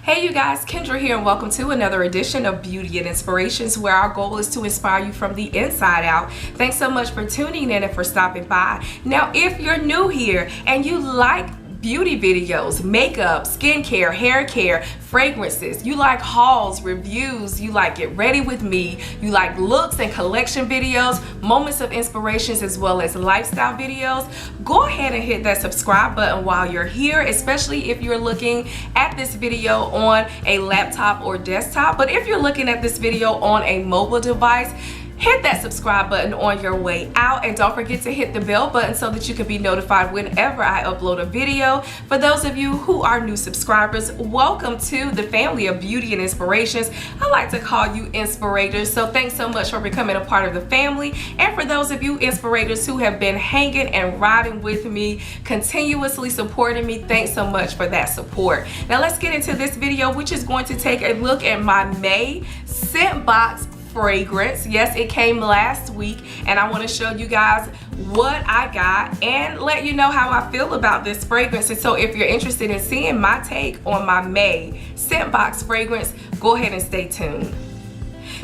Hey you guys, Kendra here and welcome to another edition of Beauty and Inspirations, where our goal is to inspire you from the inside out. Thanks so much for tuning in and for stopping by. Now, if you're new here and you like beauty videos, makeup, skincare, hair care, fragrances, you like hauls, reviews, you like get ready with me, you like looks and collection videos, moments of inspirations, as well as lifestyle videos, go ahead and hit that subscribe button while you're here, especially if you're looking at this video on a laptop or desktop. But if you're looking at this video on a mobile device, hit that subscribe button on your way out, and don't forget to hit the bell button so that you can be notified whenever I upload a video. For those of you who are new subscribers, welcome to the family of Beauty and Inspirations. I like to call you Inspirators, so thanks so much for becoming a part of the family. And for those of you Inspirators who have been hanging and riding with me, continuously supporting me, thanks so much for that support. Now let's get into this video, which is going to take a look at my May Scentbox fragrance. Yes, it came last week, and I want to show you guys what I got and let you know how I feel about this fragrance. And so if you're interested in seeing my take on my May Scentbox fragrance, go ahead and stay tuned.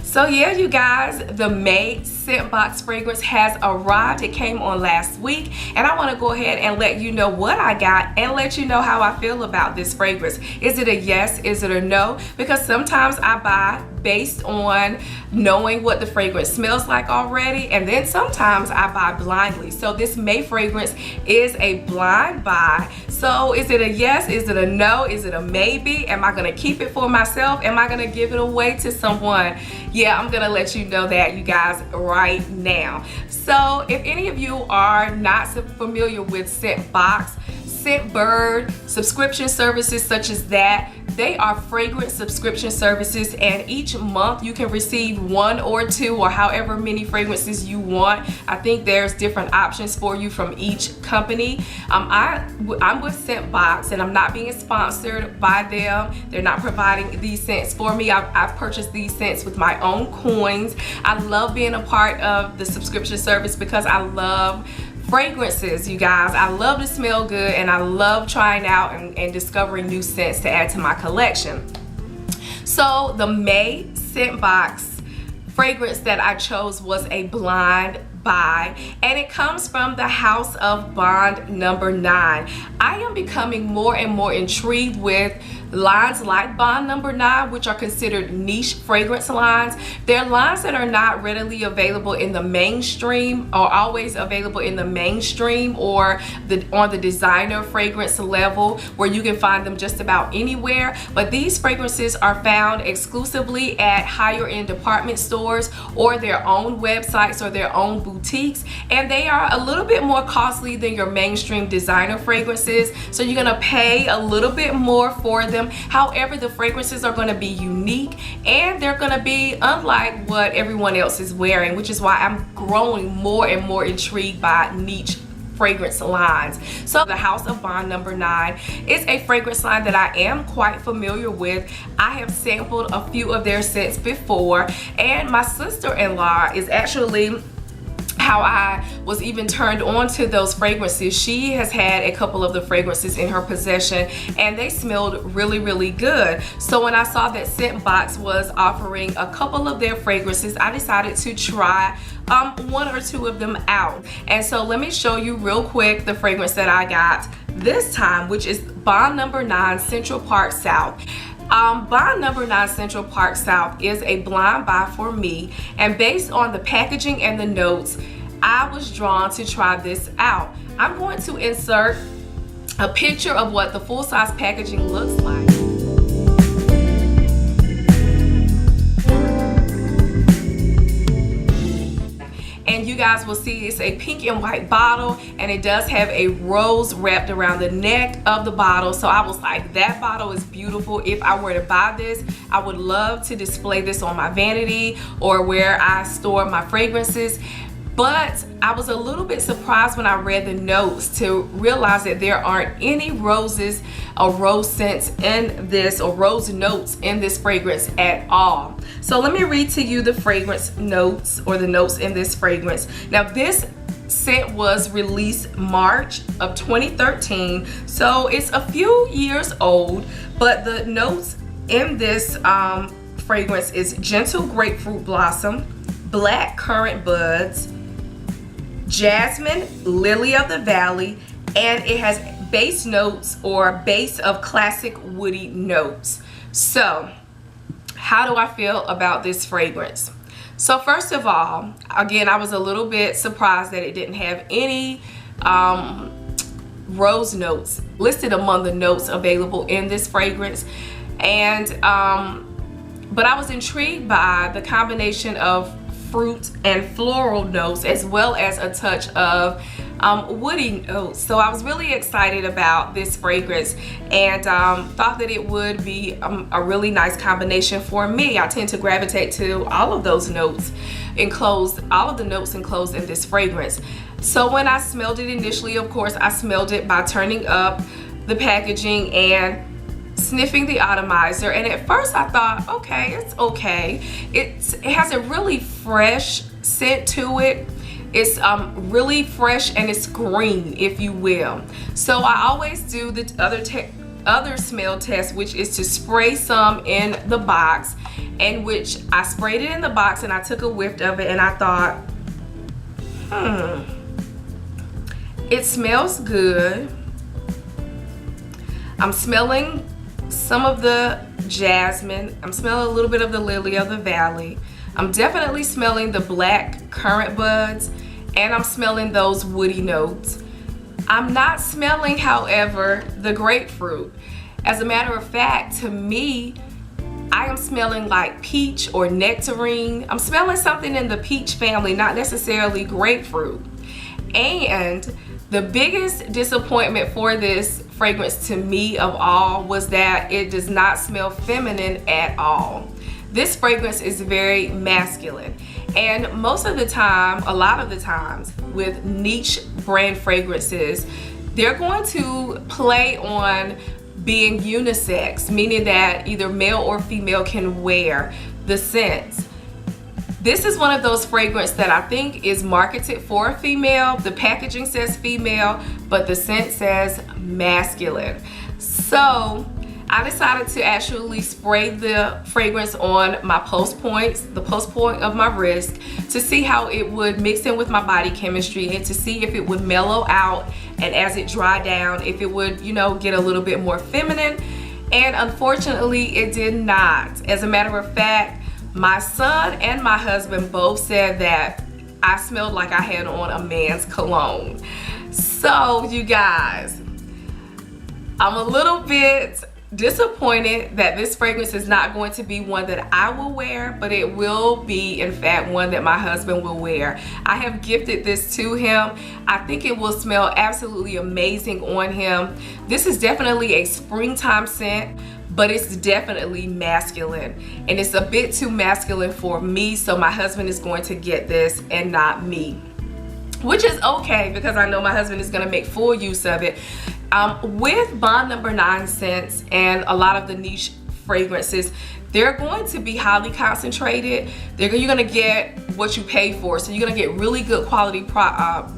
So yeah, you guys, the May Scentbox fragrance has arrived. It came on last week, and I want to go ahead and let you know what I got and let you know how I feel about this fragrance. Is it a yes? Is it a no? Because sometimes I buy based on knowing what the fragrance smells like already, and then sometimes I buy blindly. So this May fragrance is a blind buy. So is it a yes? Is it a no? Is it a maybe? Am I gonna keep it for myself? Am I gonna give it away to someone? Yeah, I'm gonna let you know that, you guys, right now. So if any of you are not so familiar with Scentbox, Scentbird, subscription services such as that, they are fragrance subscription services, and each month you can receive one or two or however many fragrances you want. I think there's different options for you from each company. I'm with Scentbox, and I'm not being sponsored by them. They're not providing these scents for me. I've purchased these scents with my own coins. I love being a part of the subscription service because I love fragrances, you guys. I love to smell good, and I love trying out and discovering new scents to add to my collection. So the May Scentbox fragrance that I chose was a blind buy, and it comes from the house of Bond number 9. I am becoming more and more intrigued with lines like Bond number 9, which are considered niche fragrance lines. They're lines that are not readily available in the mainstream, or always available in the mainstream or on the designer fragrance level, where you can find them just about anywhere. But these fragrances are found exclusively at higher end department stores or their own websites or their own boutiques, and they are a little bit more costly than your mainstream designer fragrances, so you're gonna pay a little bit more for them. However, the fragrances are going to be unique, and they're going to be unlike what everyone else is wearing, which is why I'm growing more and more intrigued by niche fragrance lines. So the house of Bond number 9 is a fragrance line that I am quite familiar with. I have sampled a few of their scents before, and my sister-in-law is actually how I was even turned on to those fragrances. She has had a couple of the fragrances in her possession, and they smelled really, really good. So when I saw that Scentbox was offering a couple of their fragrances, I decided to try one or two of them out. And so let me show you real quick the fragrance that I got this time, which is Bond number 9 Central Park South. Bond number 9 Central Park South is a blind buy for me, and based on the packaging and the notes, I was drawn to try this out. I'm going to insert a picture of what the full-size packaging looks like. And you guys will see it's a pink and white bottle, and it does have a rose wrapped around the neck of the bottle. So I was like, that bottle is beautiful. If I were to buy this, I would love to display this on my vanity or where I store my fragrances. But I was a little bit surprised when I read the notes to realize that there aren't any roses or rose scents in this, or rose notes in this fragrance at all. So let me read to you the fragrance notes, or the notes in this fragrance. Now this scent was released March of 2013, so it's a few years old, but the notes in this fragrance is gentle grapefruit blossom, black currant buds, jasmine, lily of the valley, and it has base notes or base of classic woody notes. So how do I feel about this fragrance? So first of all, again, I was a little bit surprised that it didn't have any rose notes listed among the notes available in this fragrance. And but I was intrigued by the combination of fruit and floral notes, as well as a touch of woody notes. So I was really excited about this fragrance, and thought that it would be a really nice combination for me. I tend to gravitate to all of those notes enclosed, all of the notes enclosed in this fragrance. So when I smelled it initially, of course, I smelled it by turning up the packaging and sniffing the atomizer, and at first I thought, okay, it's okay. It has a really fresh scent to it. It's really fresh, and it's green, if you will. So I always do the other smell test, which is to spray some in the box, and which I sprayed it in the box and I took a whiff of it, and I thought, it smells good. I'm smelling some of the jasmine. I'm smelling a little bit of the lily of the valley. I'm definitely smelling the black currant buds, and I'm smelling those woody notes. I'm not smelling, however, the grapefruit. As a matter of fact, to me, I am smelling like peach or nectarine. I'm smelling something in the peach family, not necessarily grapefruit. And the biggest disappointment for this fragrance to me of all was that it does not smell feminine at all. This fragrance is very masculine, and most of the time, a lot of the times with niche brand fragrances, they're going to play on being unisex, meaning that either male or female can wear the scents. This is one of those fragrances that I think is marketed for a female. The packaging says female, but the scent says masculine. So I decided to actually spray the fragrance on my post points, the post point of my wrist, to see how it would mix in with my body chemistry, and to see if it would mellow out, and as it dried down, if it would, you know, get a little bit more feminine. And unfortunately, it did not. As a matter of fact, my son and my husband both said that I smelled like I had on a man's cologne. So you guys, I'm a little bit disappointed that this fragrance is not going to be one that I will wear, but it will be, in fact, one that my husband will wear. I have gifted this to him. I think it will smell absolutely amazing on him. This is definitely a springtime scent, but it's definitely masculine, and it's a bit too masculine for me, so my husband is going to get this and not me, which is okay because I know my husband is going to make full use of it. With Bond No. 9 scents and a lot of the niche fragrances, they're going to be highly concentrated. You're going to get what you pay for. So you're going to get really good quality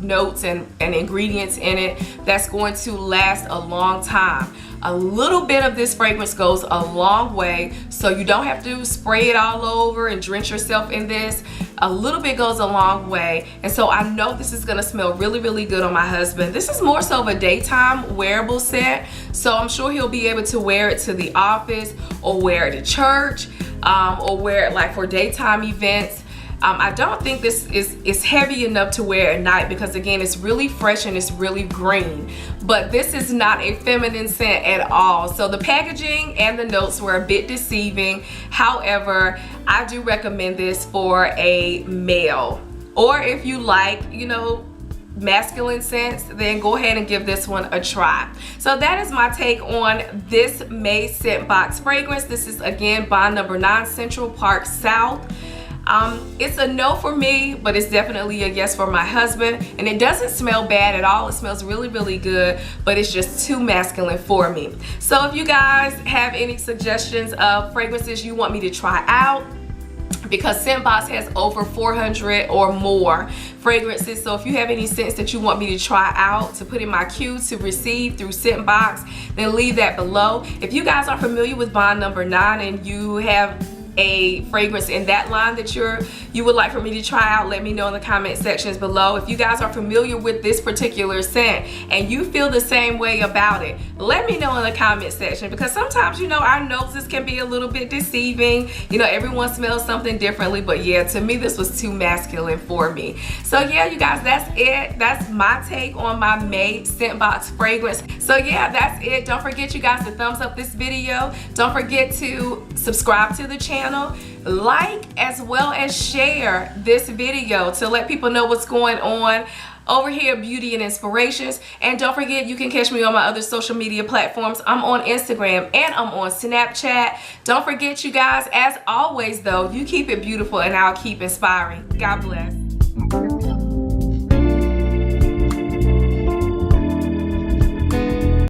notes and ingredients in it that's going to last a long time. A little bit of this fragrance goes a long way, so you don't have to spray it all over and drench yourself in this. A little bit goes a long way, and so I know this is going to smell really, really good on my husband. This is more so of a daytime wearable scent, so I'm sure he'll be able to wear it to the office, or wear it to church, or wear it like for daytime events. I don't think this is heavy enough to wear at night because, again, it's really fresh and it's really green. But this is not a feminine scent at all. So the packaging and the notes were a bit deceiving. However, I do recommend this for a male. Or if you like, you know, masculine scents, then go ahead and give this one a try. So that is my take on this May Scentbox fragrance. This is, again, Bond No. 9 Central Park South. It's a no for me, but it's definitely a yes for my husband. And it doesn't smell bad at all. It smells really, really good, but it's just too masculine for me. So if you guys have any suggestions of fragrances you want me to try out, because Scentbox has over 400 or more fragrances. So if you have any scents that you want me to try out, to put in my queue to receive through Scentbox, then leave that below. If you guys are familiar with bond number 9 and you have a fragrance in that line that you would like for me to try out, let me know in the comment sections below. If you guys are familiar with this particular scent and you feel the same way about it, let me know in the comment section, because sometimes, you know, our noses can be a little bit deceiving. You know, everyone smells something differently, but yeah, to me this was too masculine for me. So yeah, you guys, that's it. That's my take on my May Scentbox fragrance. So yeah, that's it. Don't forget, you guys, to thumbs up this video. Don't forget to subscribe to the channel, like as well as share this video to let people know what's going on over here at Beauty and Inspirations. And don't forget, you can catch me on my other social media platforms. I'm on Instagram and I'm on Snapchat. Don't forget, you guys, as always though, you keep it beautiful and I'll keep inspiring. God bless.